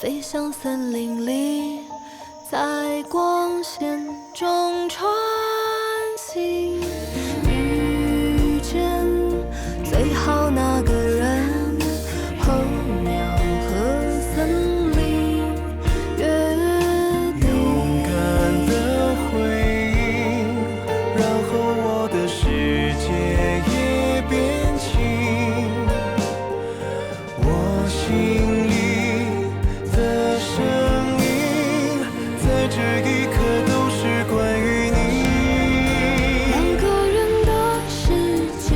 飞向森林里，在光线中穿行，遇见最好那个人，候鸟和森林约定。勇敢的回应，然后我的世界也变轻。我心里的声音，在这一刻都是关于你。两个人的世界，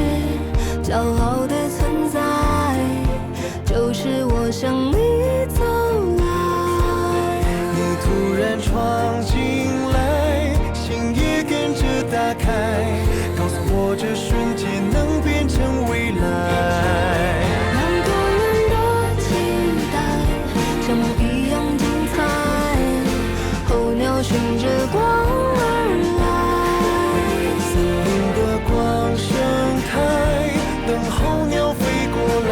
骄傲的存在，就是我向你走来。你突然闯进来，心也跟着打开，告诉我这瞬间能变成未来。两个人的期待，像梦一样精彩，候鸟循着光而来。森林的光盛开，等候鸟飞过来，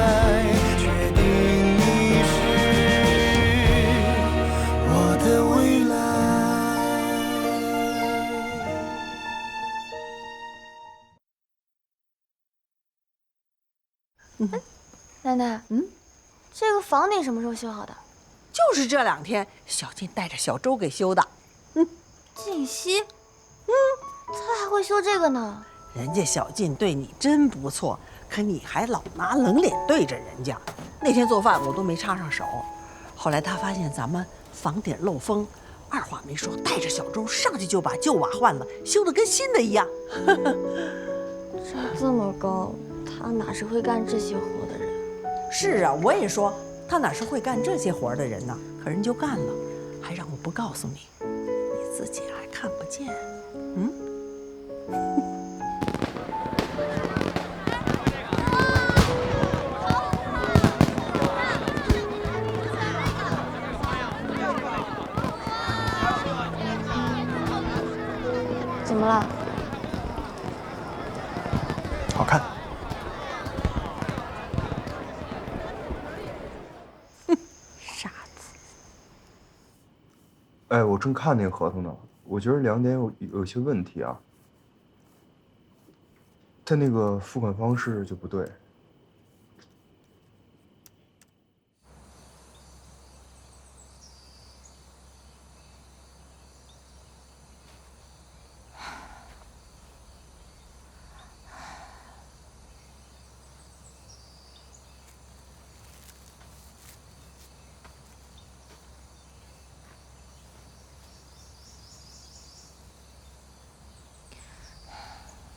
确定你是我的未来。奶奶，这个房顶什么时候修好的？就是这2天，小静带着小周给修的。静熙，他还会修这个呢。人家小静对你真不错，可你还老拿冷脸对着人家。那天做饭我都没插上手，后来他发现咱们房顶漏风，二话没说，带着小周上去就把旧瓦换了，修得跟新的一样。长这么高，他哪是会干这些活的人？是啊，我也说他哪是会干这些活的人呢？可人就干了，还让我不告诉你，你自己还看不见。怎么了？好看。傻子。哎，我正看那个合同呢，我觉得2点有些问题啊。他那个付款方式就不对。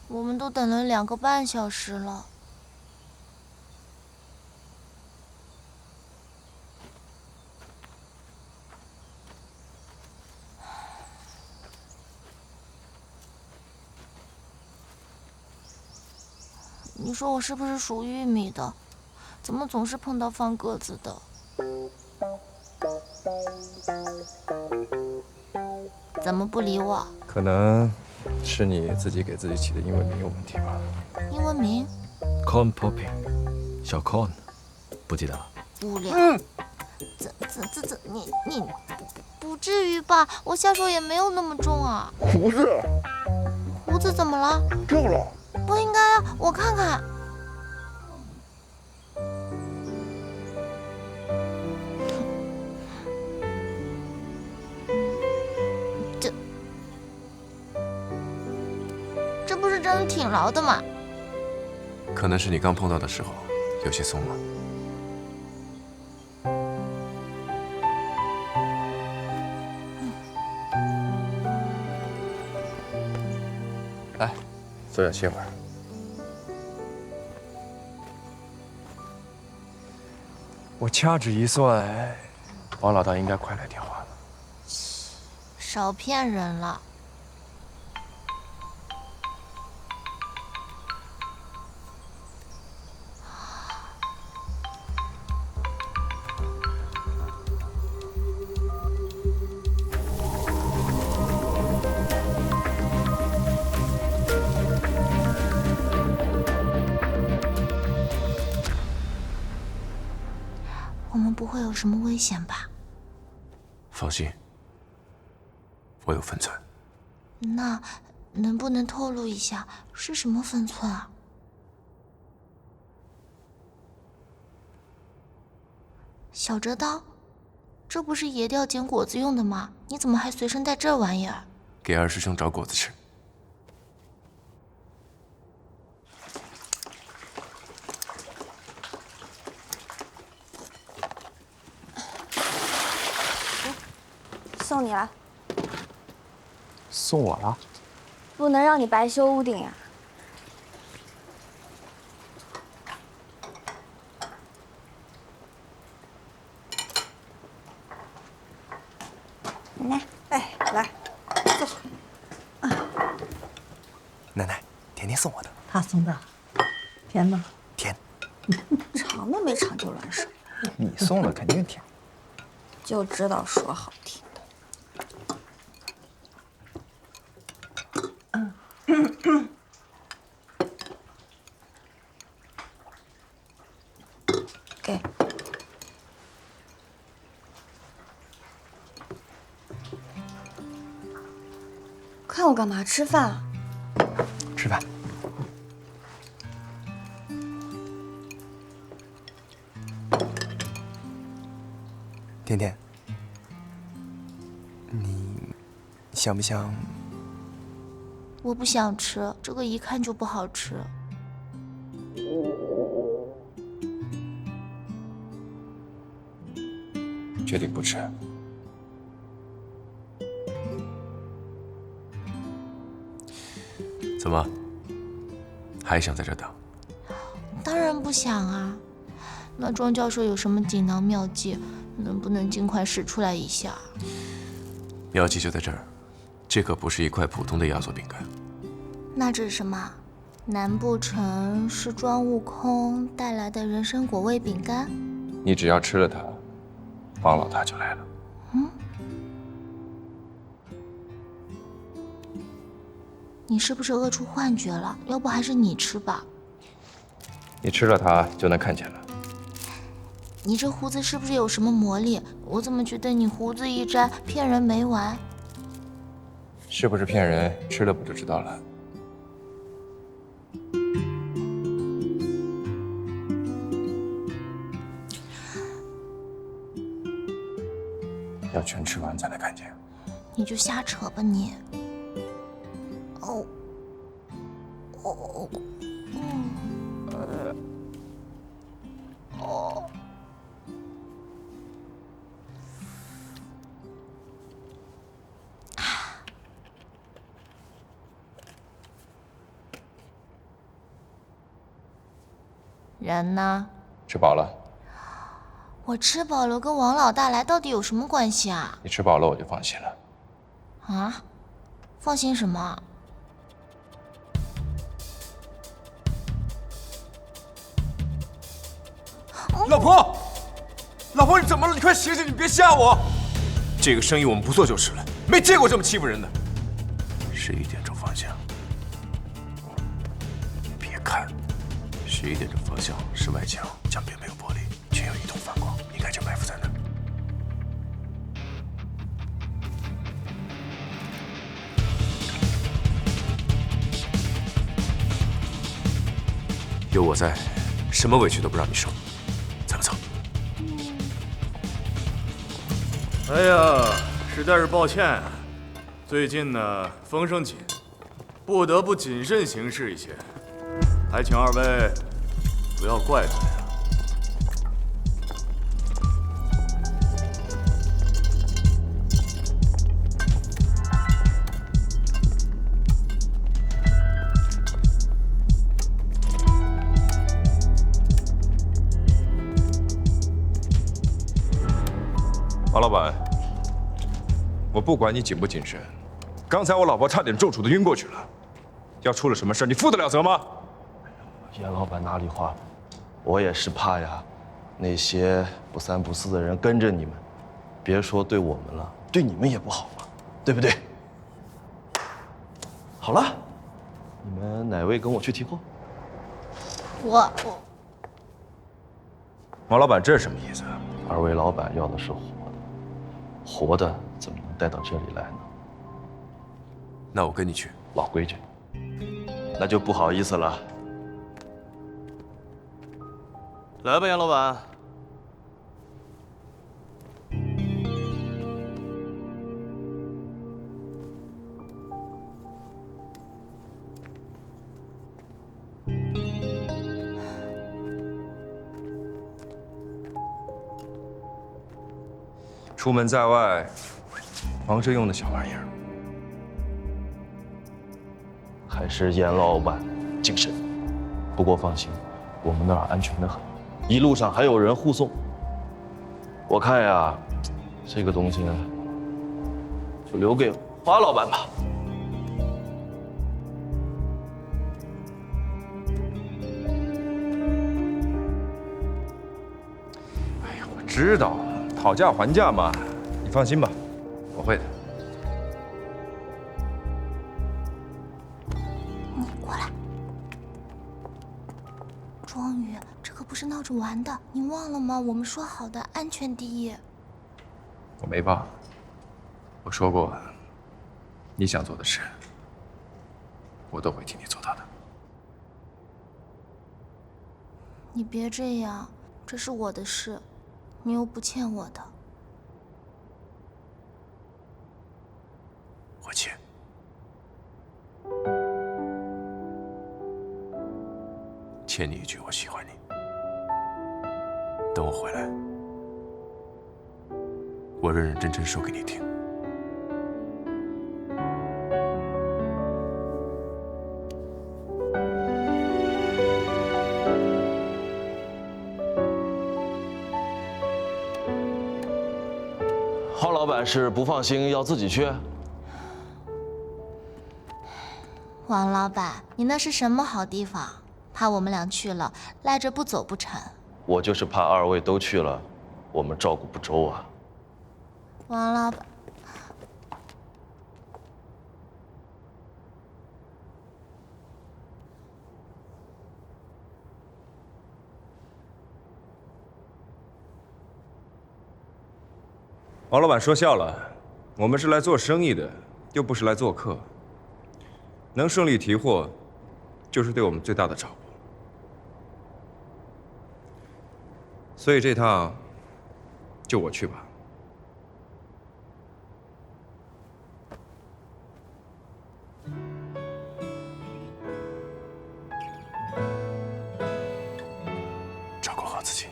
我们都等了2个半小时了。你说我是不是属玉米的？怎么总是碰到放鸽子的？怎么不理我？可能是你自己给自己起的英文名有问题吧。英文名 Corn Poppy， 小 Corn， 不记得了？无聊。你不至于吧？我下手也没有那么重啊。胡子，胡子怎么了？掉了。不应该啊，我看看。这不是真的挺牢的吗？可能是你刚碰到的时候有些松了。来，坐下歇会儿。我掐指一算，王老大应该快来电话了。少骗人了。我们不会有什么危险吧？放心，我有分寸。那能不能透露一下是什么分寸啊？小折刀，这不是野钓捡果子用的吗？你怎么还随身带这玩意儿？给二师兄找果子吃。送你了，送我了？不能让你白修屋顶呀。奶奶，哎，来，坐。奶奶，甜甜送我的，他送的，甜吗？甜。尝都没尝就乱说，你送的肯定甜。就知道说好听的。给。看我干嘛？吃饭啊？吃饭。甜甜，你想不想？我不想吃，这个一看就不好吃。确定不吃？怎么，还想在这等？当然不想啊。那庄教授有什么锦囊妙计，能不能尽快使出来一下？妙计就在这儿，这可不是一块普通的压缩饼干。那这是什么？难不成是庄悟空带来的人参果味饼干？你只要吃了它，王老大就来了。你是不是饿出幻觉了？要不还是你吃吧。你吃了它就能看见了。你这胡子是不是有什么魔力？我怎么觉得你胡子一摘，骗人没完？是不是骗人？吃了不就知道了。要全吃完才能看见。你就瞎扯吧你。哦，哦，哦。人呢？吃饱了。我吃饱了，跟王老大来到底有什么关系啊？你吃饱了我就放心了。啊？放心什么？老婆，老婆你怎么了？你快醒醒，你别吓我！这个生意我们不做就是了，没见过这么欺负人的。11点钟方向，别看，11点钟方向是外墙，墙边没有玻璃，却有一桶反光，应该就埋伏在那儿。有我在，什么委屈都不让你受。咱们走。哎呀，实在是抱歉啊，最近呢风声紧，不得不谨慎行事一些，还请二位不要怪罪啊。王老板，我不管你谨不谨慎，刚才我老婆差点中暑的晕过去了，要出了什么事你负得了责吗？严老板哪里话，我也是怕呀，那些不三不四的人跟着你们，别说对我们了，对你们也不好嘛，对不对？好了，你们哪位跟我去提货？我。王老板，这是什么意思？二位老板要的是活的，活的怎么能带到这里来呢？那我跟你去。老规矩，那就不好意思了。来吧，杨老板。出门在外，防身用的小玩意儿。还是严老板谨慎。不过放心，我们那儿安全得很，一路上还有人护送。我看呀，这个东西就留给花老板吧。哎呀，我知道，讨价还价嘛，你放心吧，我会的。你过来。庄宇，这可不是闹着玩的，你忘了吗？我们说好的安全第一。我没忘，我说过，你想做的事，我都会替你做到的。你别这样，这是我的事，你又不欠我的。我欠。欠你一句，我喜欢你。等我回来，我认认真真说给你听。花老板是不放心，要自己去。王老板，你那是什么好地方？怕我们俩去了，赖着不走不成。我就是怕二位都去了，我们照顾不周啊。王老板，王老板说笑了，我们是来做生意的，又不是来做客。能顺利提货，就是对我们最大的照顾。所以这趟，就我去吧。照顾好自己。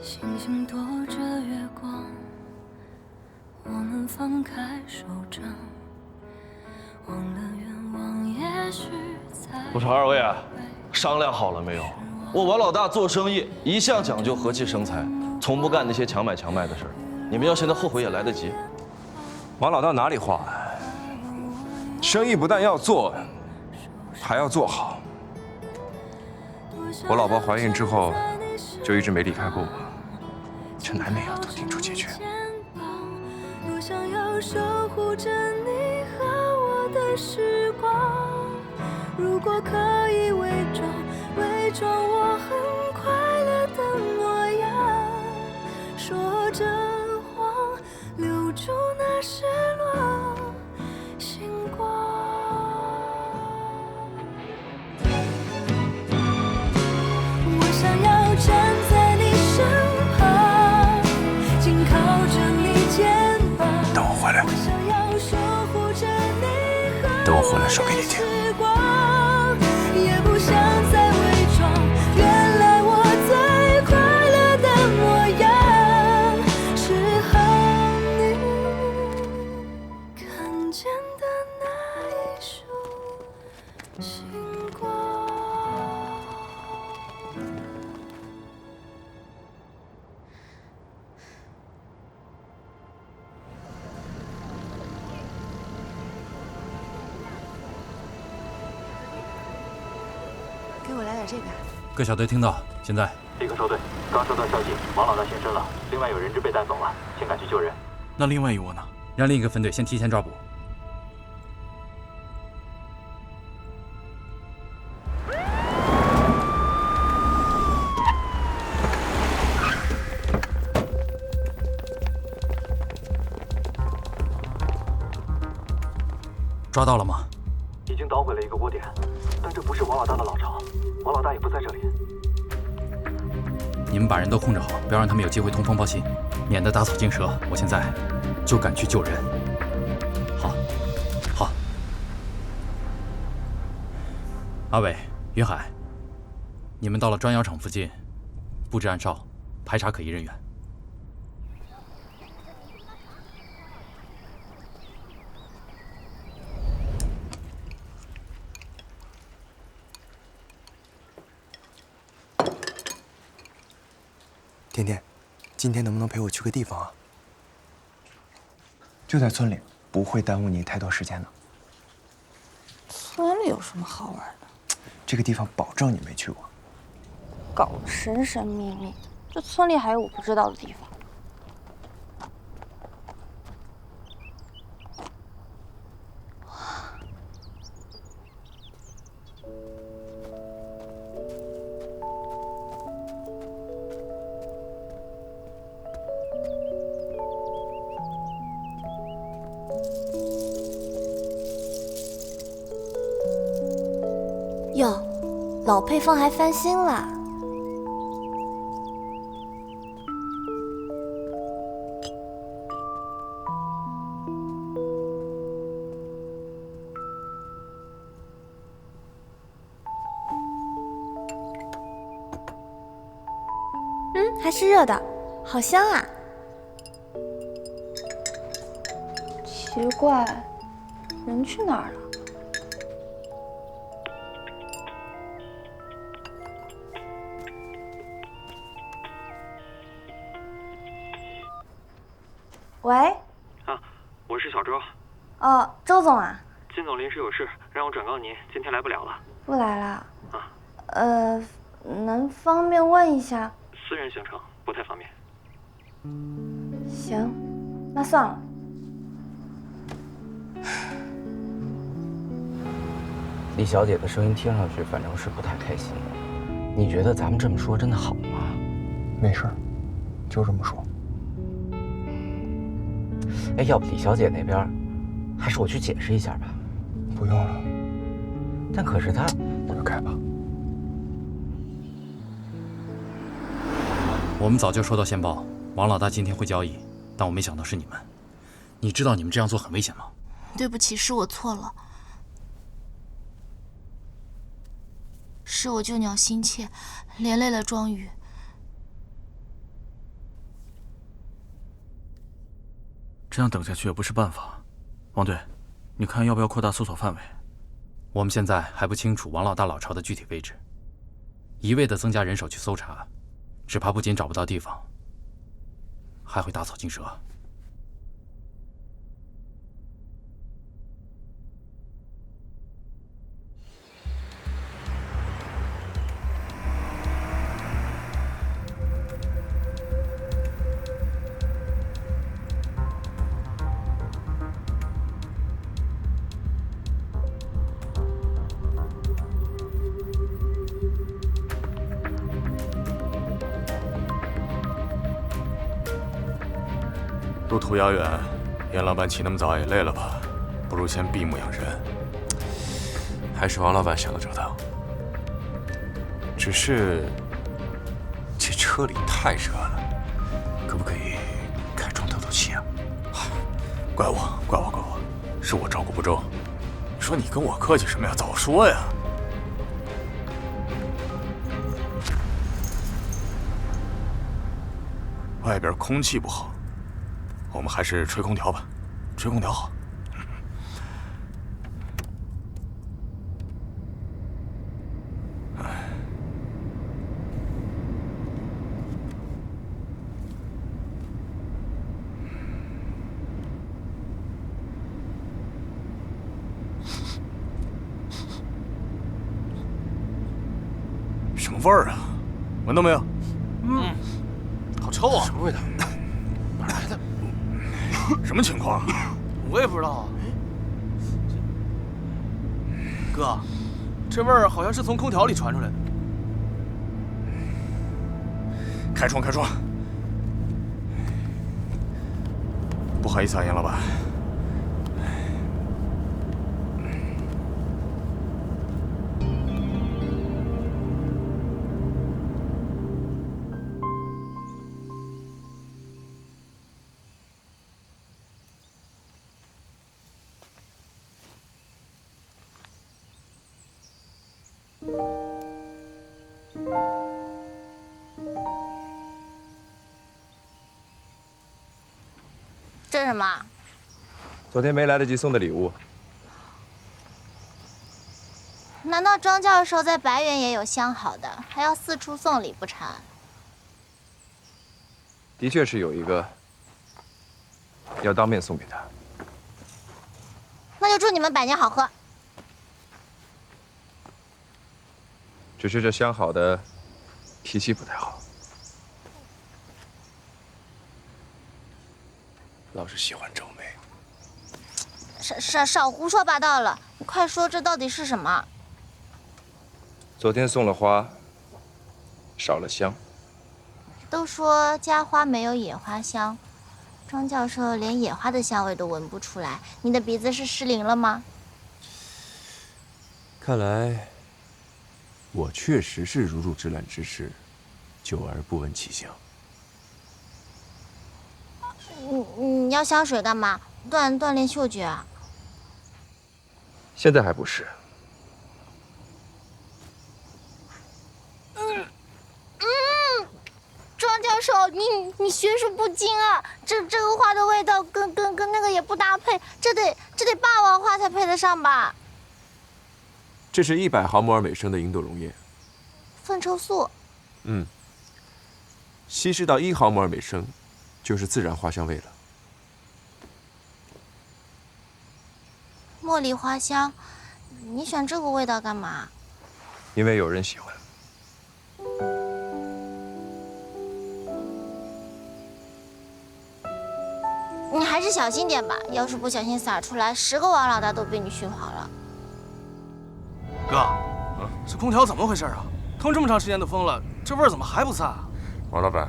星星躲着月光，我们放开手掌，忘了愿望也许在。不是二位啊，商量好了没有？我王老大做生意一向讲究和气生财，从不干那些强买强卖的事儿。你们要现在后悔也来得及。王老大哪里话？生意不但要做，还要做好。我老婆怀孕之后，就一直没离开过我，这难免要都定出解决。多想要守护着你和我的时光，如果可以伪装我很快乐的模样，说着谎，留住那失落星光。我想要站在你身旁，紧靠着你肩膀。等我回来，我想要守护着你和等我回来说给你听。时光，也不想再伪装，原来我最快乐的模样，是和你看见的那一束星光。给我来点这个。各小队听到，现在立刻收队。刚收到消息，王老大现身了，另外有人质被带走了，请赶去救人。那另外一窝呢？让另一个分队先提前抓捕。抓到了吗？已经捣毁了一个窝点，但这不是王老大的老巢，王老大也不在这里。你们把人都控制好，不要让他们有机会通风报信，免得打草惊蛇。我现在就赶去救人。好，好。阿伟、云海，你们到了砖窑厂附近，布置暗哨，排查可疑人员。甜甜，今天能不能陪我去个地方啊？就在村里，不会耽误你太多时间的。村里有什么好玩的？这个地方保证你没去过。搞得神神秘秘的，这村里还有我不知道的地方。哟，老配方还翻新了。还是热的，好香啊！奇怪，人去哪儿了？喂？啊，我是小周。哦，周总啊。金总临时有事，让我转告您，今天来不了了。不来了？啊。能方便问一下？私人行程，不太方便。行，那算了。李小姐的声音听上去反正是不太开心的。你觉得咱们这么说真的好吗？没事，就这么说。哎，要不李小姐那边，还是我去解释一下吧。不用了。但可是她，我就开吧。我们早就收到线报，王老大今天会交易，但我没想到是你们。你知道你们这样做很危险吗？对不起，是我错了，是我救鸟心切，连累了庄宇。这样等下去也不是办法。王队，你看要不要扩大搜索范围？我们现在还不清楚王老大老巢的具体位置，一味的增加人手去搜查，只怕不仅找不到地方，还会打草惊蛇。路途遥远，严老板起那么早也累了吧？不如先闭目养神。还是王老板想的周到。只是这车里太热了，可不可以开窗透透气啊？怪我，是我照顾不周。你说你跟我客气什么呀？早说呀！外边空气不好。我们还是吹空调吧，吹空调好。什么味儿啊？闻到没有？好臭啊！什么味道？哪来的？什么情况？我也不知道啊。哥，这味儿好像是从空调里传出来的。开窗，开窗。不好意思啊，严老板。这是什么？昨天没来得及送的礼物。难道庄教授在白原也有相好的，还要四处送礼不成？的确是有一个，要当面送给他。那就祝你们百年好合。只是这相好的脾气不太好，老是喜欢皱眉。少胡说八道了！你快说，这到底是什么？昨天送了花，少了香。都说家花没有野花香，庄教授连野花的香味都闻不出来，你的鼻子是失灵了吗？看来，我确实是如入芝兰之室，久而不闻其香。你要香水干嘛？锻炼嗅觉啊？现在还不是。庄教授，你学术不精啊！这个花的味道跟那个也不搭配，这得霸王花才配得上吧？这是100毫摩尔每升的银朵溶液，粪臭素。稀释到1毫摩尔每升，就是自然花香味了。茉莉花香，你选这个味道干嘛？因为有人喜欢。你还是小心点吧，要是不小心洒出来，10个王老大都被你熏跑了。哥，这空调怎么回事啊？通这么长时间的风了，这味儿怎么还不散啊？王老板，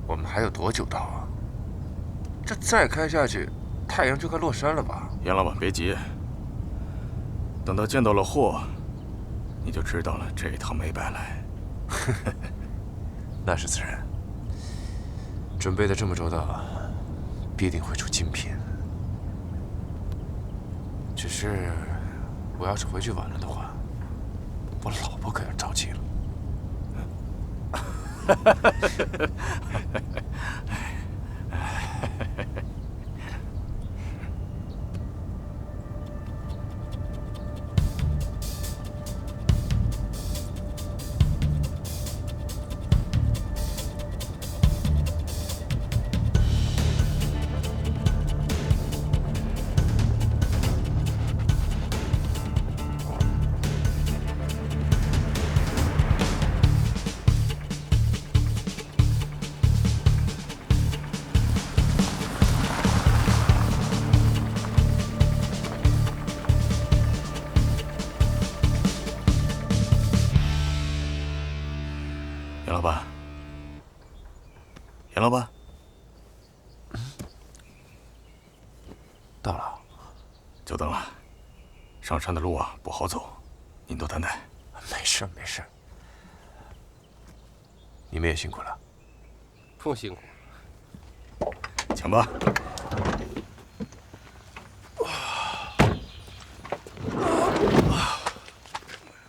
我们还有多久到啊？这再开下去，太阳就快落山了吧？严老板别急，等到见到了货，你就知道了这一趟没白来。那是自然，准备的这么周到，必定会出精品。只是，我要是回去晚了的话，我老婆可要着急了。严老板，严老板，到了，久等了。上山的路啊不好走，您多担待。没事没事，你们也辛苦了。不辛苦。请吧。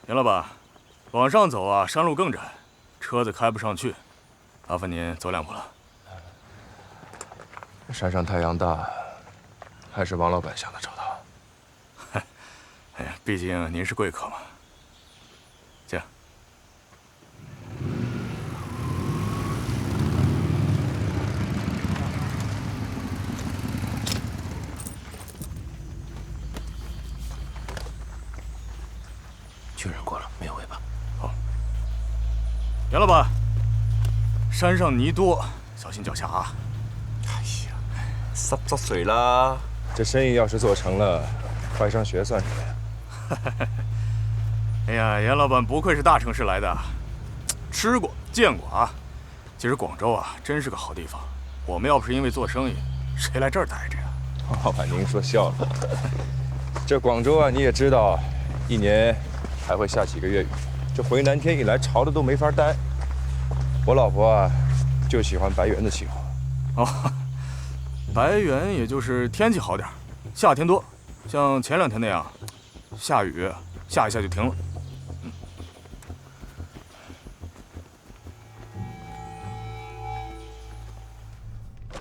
严老板，往上走啊，山路更窄，车子开不上去，麻烦您走2步了。山上太阳大，还是王老板想得周到。哎呀，毕竟您是贵客嘛。请。确认过了，没有违法。好。严老板，山上泥多，小心脚下啊。哎呀，洒水啦！这生意要是做成了，快上学算什么呀？哎呀，严老板不愧是大城市来的，吃过见过啊。其实广州啊，真是个好地方。我们要不是因为做生意，谁来这儿待着呀？老板，您说笑了。这广州啊，你也知道，一年还会下几个月雨，这回南天一来，潮的都没法待。我老婆啊，就喜欢白原的气候。哦，白原也就是天气好点，夏天多，像前2天那样，下雨下一下就停了。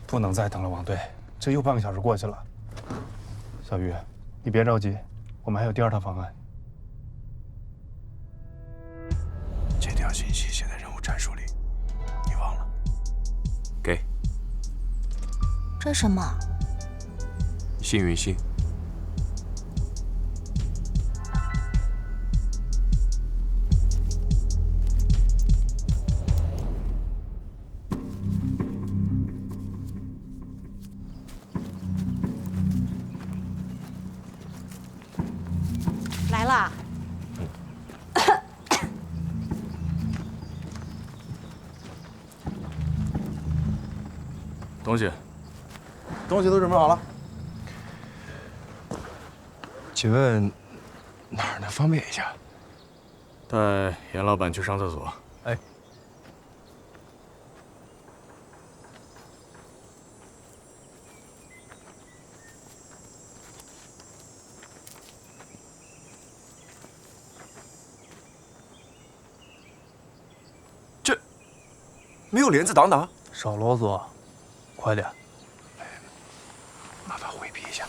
不能再等了，王队，这又半个小时过去了。小鱼，你别着急，我们还有第二套方案。这条信息写在任务战术里，你忘了？给。这什么？幸运星。来了。东西都准备好了。请问哪儿能方便一下？带严老板去上厕所。哎。这没有帘子挡挡？少啰嗦，快点。麻烦回避一下。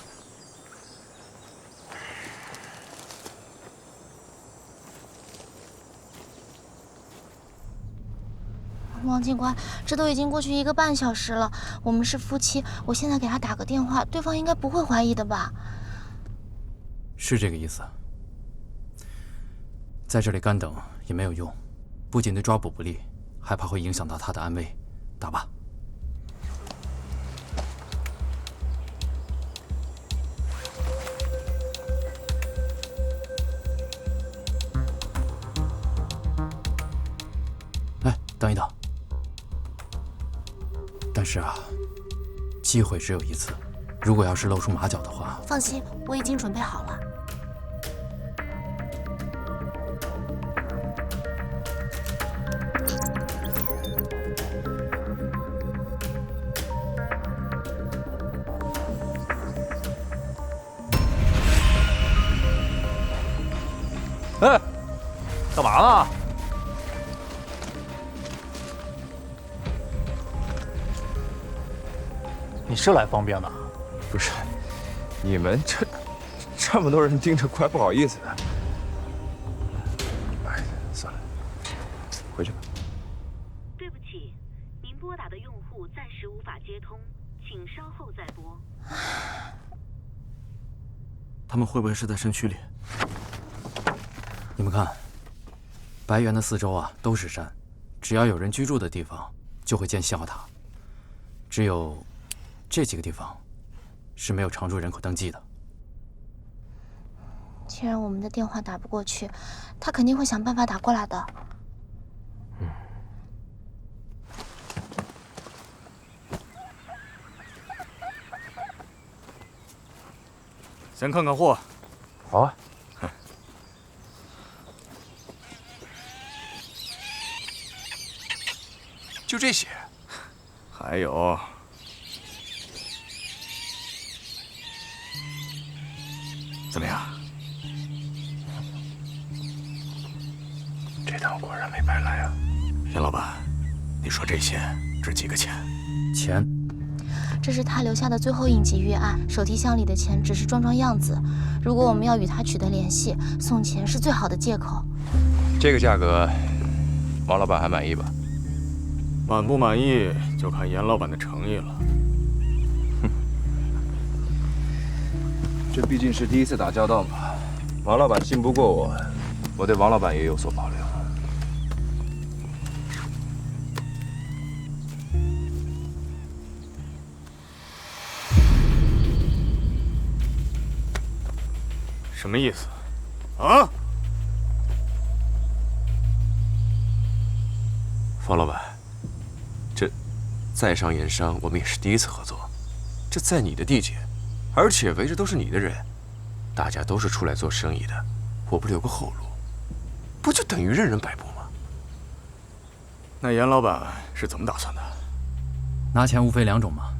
王警官，这都已经过去1个半小时了，我们是夫妻，我现在给他打个电话，对方应该不会怀疑的吧？是这个意思。在这里干等也没有用，不仅对抓捕不利，还怕会影响到他的安危。打吧。哎，等一等。但是啊，机会只有一次，如果要是露出马脚的话，放心，我已经准备好了。哎，干嘛呢？你是来方便的？不是，你们这么多人盯着，怪不好意思的。哎，算了，回去吧。对不起，您拨打的用户暂时无法接通，请稍后再拨。他们会不会是在山区里？你们看，白园的四周啊都是山，只要有人居住的地方，就会建信号塔。只有这几个地方是没有常住人口登记的。既然我们的电话打不过去，他肯定会想办法打过来的。先看看货。好啊。就这些？还有。怎么样？这趟果然没白来啊！严老板，你说这些值几个钱？钱？这是他留下的最后应急预案，手提箱里的钱只是装装样子。如果我们要与他取得联系，送钱是最好的借口。这个价格，王老板还满意吧？满不满意就看严老板的诚意了。这毕竟是第一次打交道嘛，王老板信不过我，我对王老板也有所保留。什么意思？啊？方老板，这在商言商，我们也是第一次合作，这在你的地界，而且围着都是你的人，大家都是出来做生意的，我不留个后路，不就等于任人摆布吗？那严老板是怎么打算的？拿钱无非2种嘛，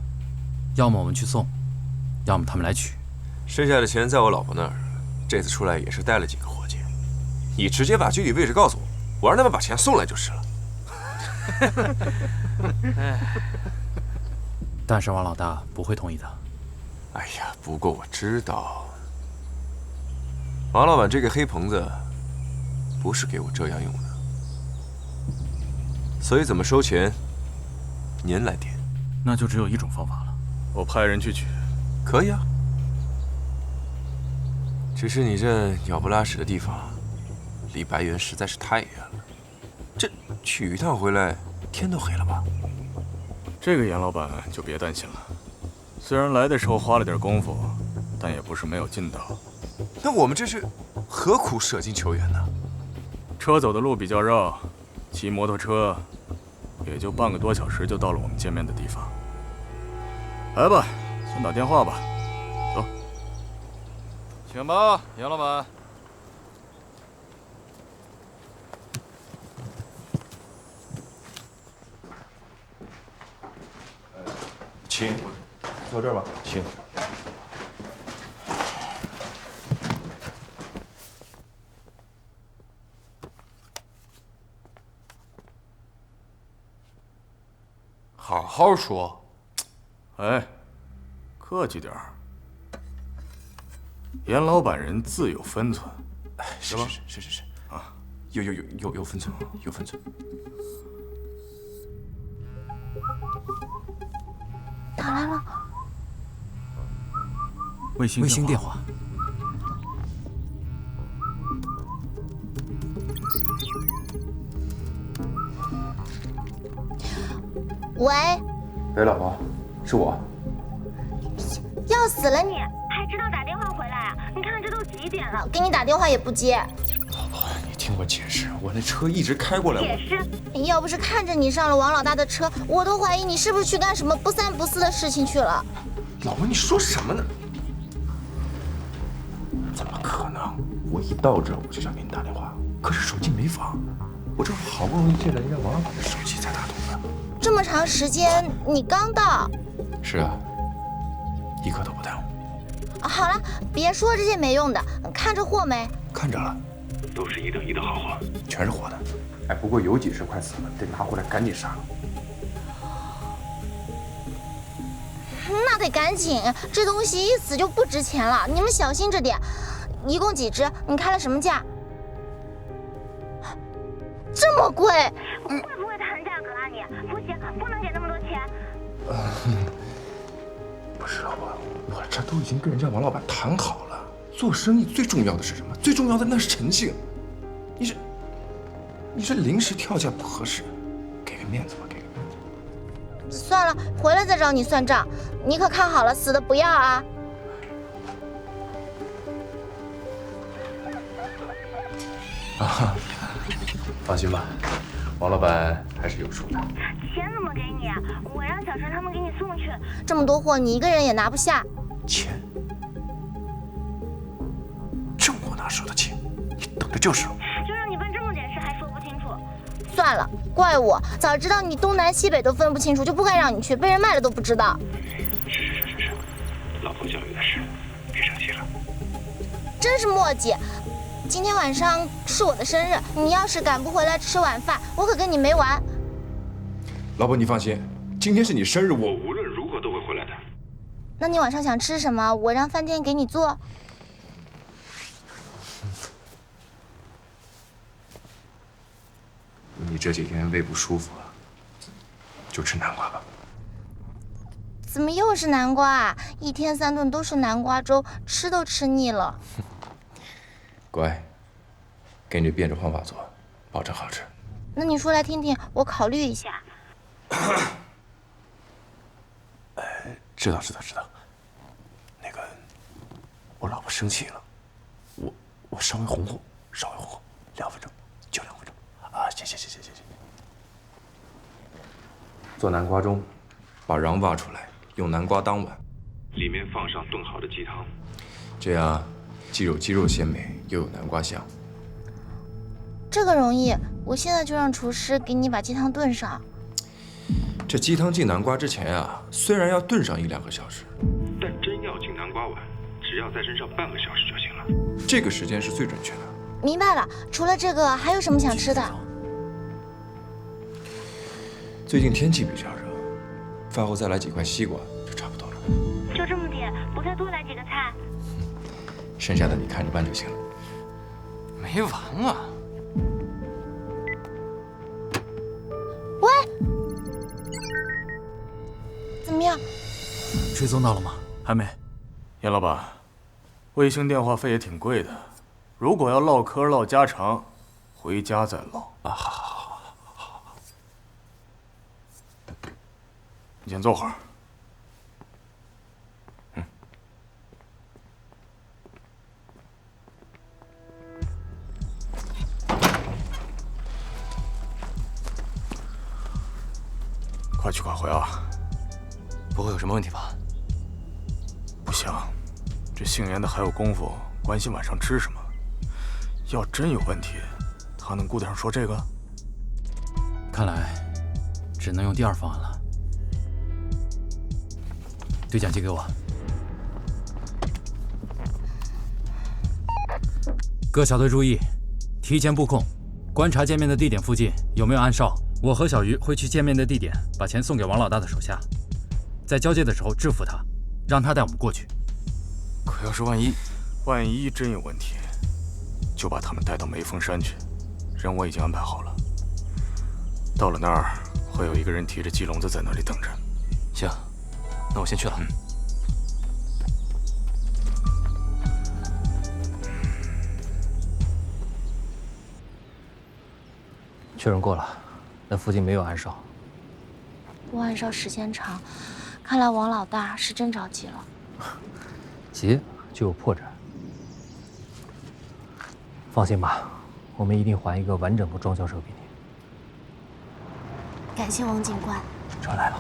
要么我们去送，要么他们来取。剩下的钱在我老婆那儿，这次出来也是带了几个伙计，你直接把具体位置告诉我，我让他们把钱送来就是了。但是王老大不会同意的。哎呀，不过我知道，王老板这个黑棚子不是给我这样用的，所以怎么收钱，您来定。那就只有一种方法了。我派人去取。可以啊，只是你这鸟不拉屎的地方，离白猿实在是太远了。这取一趟回来，天都黑了吧？这个严老板就别担心了，虽然来的时候花了点功夫，但也不是没有劲道。那我们这是何苦舍近求远呢？车走的路比较绕，骑摩托车也就半个多小时就到了我们见面的地方。来吧，先打电话吧。走，请吧，严老板。请，坐这儿吧，请。好好说。哎，客气点儿。严老板人自有分寸，是吧？是啊，有分寸，有分寸。打来了。卫星电话。喂。喂，老婆，是我。要死了你！还知道打电话回来啊？你看这都几点了，给你打电话也不接。老婆，你听我解释，我那车一直开过来。解释？要不是看着你上了王老大的车，我都怀疑你是不是去干什么不三不四的事情去了。老婆，你说什么呢？怎么可能？我一到这儿我就想给你打电话，可是手机没法。我这好不容易借了人家王老板的手机才打通的。这么长时间，你刚到？是啊，一刻都不耽误。好了，别说这些没用的，看着货没？看着了，都是1等1的好货，全是活的。哎，不过有几只快死了，得拿回来赶紧杀了。那得赶紧，这东西一死就不值钱了，你们小心着点。一共几只？你开了什么价？这么贵？会不会谈价格啊你？不行，不能给那么多钱。不是老婆，我这都已经跟人家王老板谈好了，做生意最重要的是什么？最重要的那是诚信。你这临时跳价不合适，给个面子吧，给个面子。算了，回来再找你算账。你可看好了，死的不要啊！啊，放心吧，王老板还是有数的。钱怎么给你？我让小陈他们给你送去。这么多货，你一个人也拿不下。钱？这我哪舍得钱？你等着就是。就让你办这么点事还说不清楚。算了，怪我，早知道你东南西北都分不清楚，就不该让你去，被人卖了都不知道。是，老婆教育的事，别生气了。真是磨叽。今天晚上是我的生日，你要是赶不回来吃晚饭，我可跟你没完。老婆，你放心，今天是你生日，我无论如何都会回来的。那你晚上想吃什么？我让饭店给你做。你这几天胃不舒服啊，就吃南瓜吧。怎么又是南瓜啊？一天3顿都是南瓜粥，吃都吃腻了。乖，跟着变着方法做，保证好吃。那你说来听听，我考虑一下。知道。那个，我老婆生气了，我稍微哄哄，2分钟，就2分钟。啊，行。做南瓜盅，把瓤挖出来，用南瓜当碗，里面放上炖好的鸡汤，这样鸡肉鲜美，又有南瓜香。这个容易，我现在就让厨师给你把鸡汤炖上。这鸡汤进南瓜之前啊，虽然要炖上1-2个小时，但真要进南瓜碗，只要在身上半个小时就行了。这个时间是最准确的。明白了，除了这个，还有什么想吃的？最近天气比较热，饭后再来几块西瓜就差不多了。就这么点，不再多来几个菜？剩下的你看着办就行了。没完了。喂，怎么样？追踪到了吗？还没。严老板，卫星电话费也挺贵的，如果要唠嗑唠家常，回家再唠。啊，好。你先坐会儿。快去快回啊！不会有什么问题吧？不行，这姓严的还有功夫关心晚上吃什么。要真有问题，他能顾得上说这个？看来只能用第二方案了。对讲机给我。各小队注意，提前布控，观察见面的地点附近有没有暗哨。我和小鱼会去见面的地点，把钱送给王老大的手下，在交接的时候制服他，让他带我们过去。可要是万一真有问题，就把他们带到梅峰山去。人我已经安排好了，到了那儿会有一个人提着鸡笼子在那里等着。行，那我先去了。确认过了，那附近没有暗哨。不暗哨时间长，看来王老大是真着急了。急就有破绽。放心吧，我们一定还一个完整的庄教授给你。感谢王警官。车来了。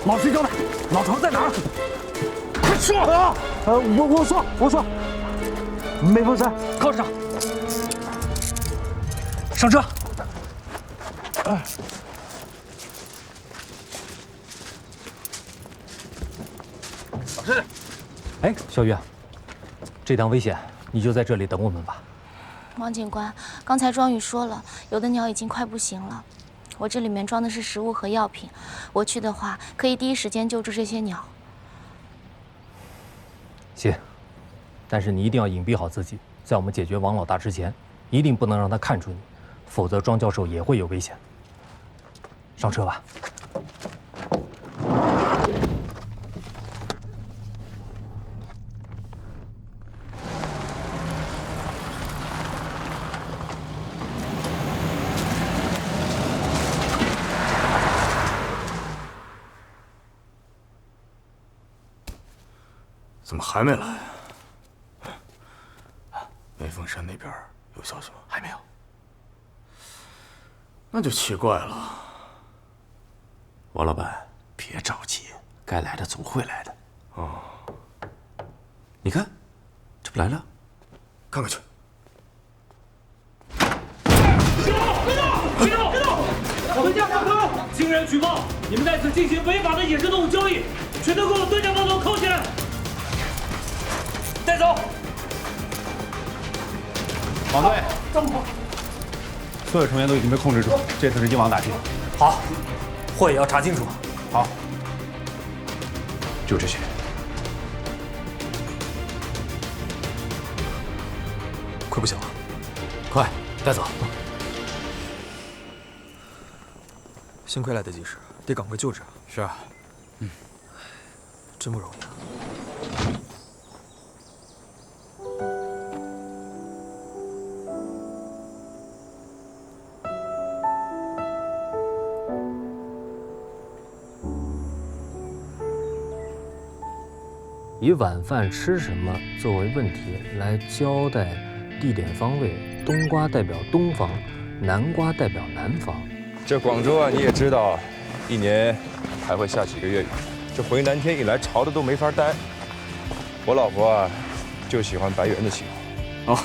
老实交代，老巢在哪儿？快说！我说，梅峰山靠上，上车。老实。哎，小玉，这趟危险，你就在这里等我们吧。王警官，刚才庄宇说了，有的鸟已经快不行了。我这里面装的是食物和药品，我去的话可以第一时间救助这些鸟。行，但是你一定要隐蔽好自己，在我们解决王老大之前，一定不能让他看出你，否则庄教授也会有危险。上车吧。怎么还没来啊？梅峰山那边有消息吗？还没有。那就奇怪了。王老板，别着急，该来的总会来的。哦，你看，这不来了？看看去。别动！我们架上车！经人举报，你们在此进行违法的野生动物交易，全都给我蹲下抱头铐起来！带走！王队，所有成员都已经被控制住，这次是鹰王打击。好，货也要查清楚。好，就这些。快不行了，快带走！幸亏来得及时，得赶快救治。是啊，真不容易啊。以晚饭吃什么作为问题来交代地点方位，冬瓜代表东方，南瓜代表南方。这广州啊，你也知道，一年还会下几个月雨，这回南天一来，潮的都没法待。我老婆啊，就喜欢白猿的气候。哦，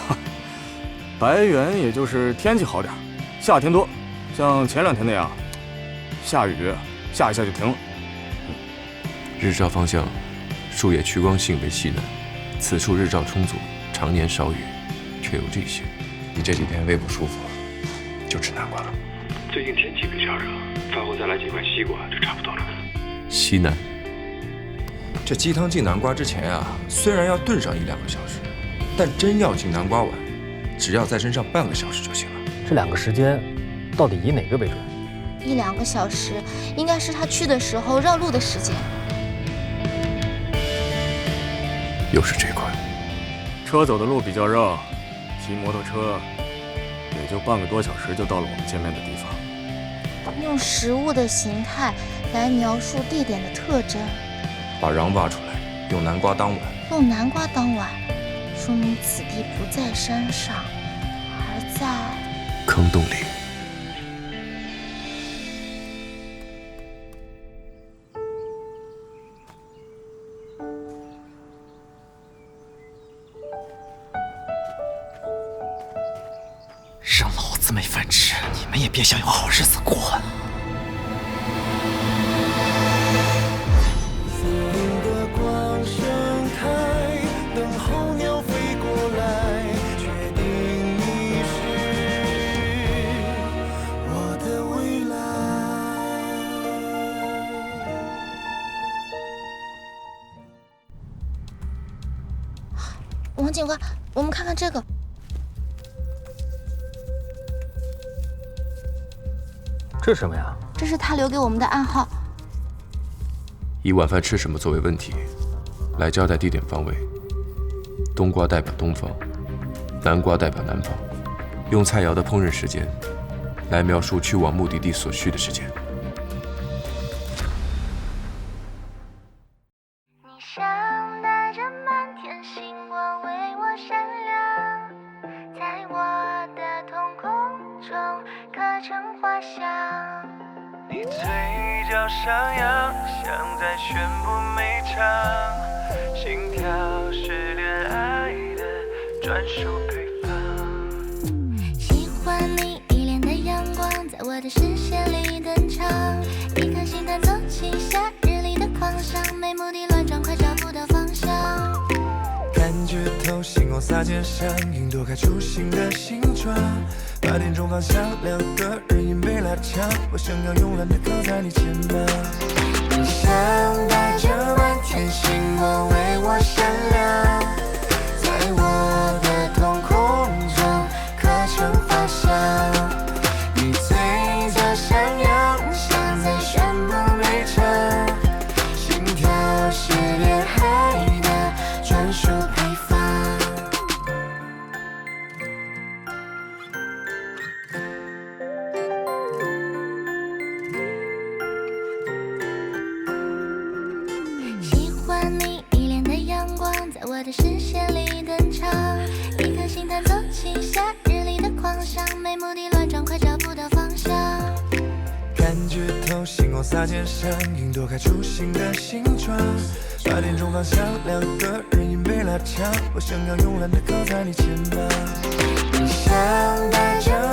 白猿也就是天气好点，夏天多，像前2天那样，下雨下一下就停了。日照方向，树叶趋光性为西南，此处日照充足，常年少雨，却有这些。你这几天胃不舒服，就吃南瓜了。最近天气比较热，饭后再来几块西瓜就差不多了。西南，这鸡汤进南瓜之前啊，虽然要炖上1-2个小时，但真要进南瓜碗，只要在身上半个小时就行了。这2个时间，到底以哪个为准？1-2个小时，应该是他去的时候绕路的时间。又是这块。车走的路比较绕，骑摩托车也就半个多小时就到了我们见面的地方。用食物的形态来描述地点的特征。把瓤挖出来，用南瓜当碗。用南瓜当碗，说明此地不在山上，而在坑洞里。让老子没饭吃，你们也别想有好日子过。王警官，我们看看这个。这是什么呀？这是他留给我们的暗号。以晚饭吃什么作为问题，来交代地点方位。冬瓜代表东方，南瓜代表南方。用菜肴的烹饪时间，来描述去往目的地所需的时间。上扬，像在宣布每场心跳是恋爱的专属配方。喜欢你一脸的阳光，在我的视线里登场，一颗心弹奏起夏日里的狂想，没目的乱撞，快找不到方向。感觉透，星光洒肩上，云朵开出新的形状。8点钟方向，2个人影被拉长，我想要慵懒的靠在你肩膀。你像带着满天星光为我闪亮，在我的瞳孔中刻成画像。你嘴角上扬，像在宣布每场心跳是恋爱的专属配方。在我的视线里登场，一颗心弹奏起夏日里的狂想，没目的乱撞，快找不到方向。感觉透，星光洒肩上，云朵开出新的形状。8点钟方向，2个人影被拉长，我想要慵懒的靠在你肩膀。你像带着